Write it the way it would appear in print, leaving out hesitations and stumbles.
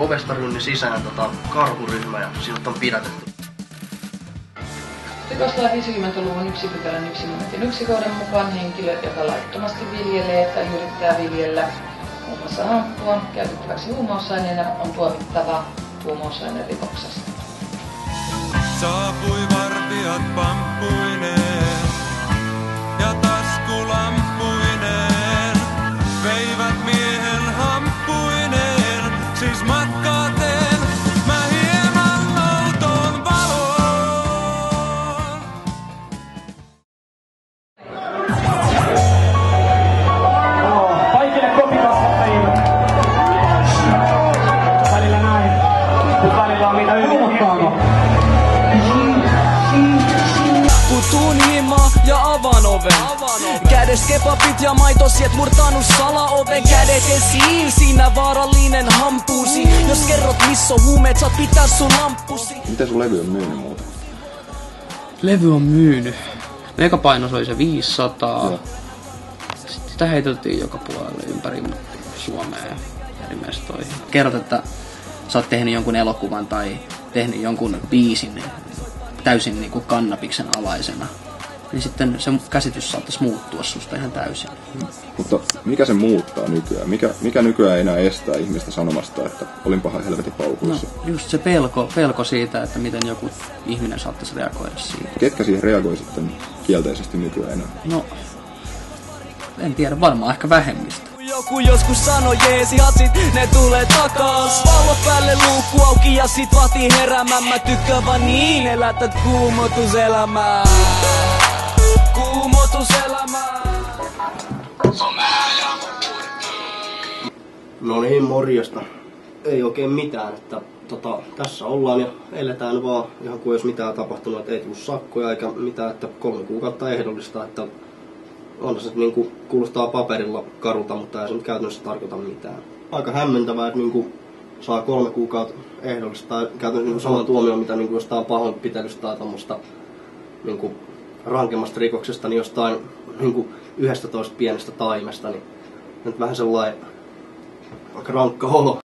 ovesta rynni sisään karhuryhmä ja sinut on pidätetty. Rikoslain 50-luvun 1 pykälän 1 momentin 1 kohdan mukaan henkilö, joka laittomasti viljelee tai yrittää viljellä muun muassa hamppua käytettäväksi huumausaineena, on tuomittava huumausainerikoksesta. Saapui vartijat pamppuineen ja taskulampuineen, veivät miehen hamppuineen, siis matkaateen mä hieman outoon valoon. Kaikille kopikasvattajille. Välillä näin, mutta välillä on niitä ymmärtämättä. Tuun himaan ja avaan oven. Kädes kebabit ja maitosiet murtanut salaoven. Kädet esiin, siinä vaarallinen hampuusi. Jos kerrot missä on huumeet, saat pitää sun lamppusi. Miten sun levy on myynyt muuta? Levy on myynyt. Megapainos oli se 500. Joo. Sitten sitä heiteltiin joka puolelle ympäri Suomea eri mestoihin. Kerrot, että sä oot tehnyt jonkun elokuvan tai tehnyt jonkun biisin täysin niinku kannabiksen alaisena, niin sitten se käsitys saattaisi muuttua susta ihan täysin. Mutta mikä se muuttaa nykyään? Mikä nykyään ei enää estää ihmistä sanomasta, että olin paha helvetin paukuissa? No just se pelko siitä, että miten joku ihminen saattaisi reagoida siihen. Ketkä siihen reagoi sitten kielteisesti nykyään enää? No, en tiedä, varmaan ehkä vähemmistö. Joku joskus sanoi jeesi hatsit, ne tulee takas. Pallo päälle, luukku auki ja sit vaatii heräämään. Mä tykkään vaan niin, elätät kuumotuselämää. Kuumotuselämää. No niin, morjesta. Ei oikein mitään, että tässä ollaan ja eletään vaan ihan kuin jos mitään tapahtunut, että ei tullut sakkoja eikä mitään, että 3 kuukautta ehdollista, että on se niinku kuulostaa paperilla karulta, mutta ei se nyt käytännössä tarkoita mitään. Aika hämmentävää, että niinku saa 3 kuukautta ehdollista tai käytännössä niinku saman tuomion, mitä niinku jostain pahoinpitelystä tai tommoista niinku rankemmasta rikoksesta, niin jostain niinku 11 pienestä taimesta, niin nyt vähän sellainen aika rankka olo.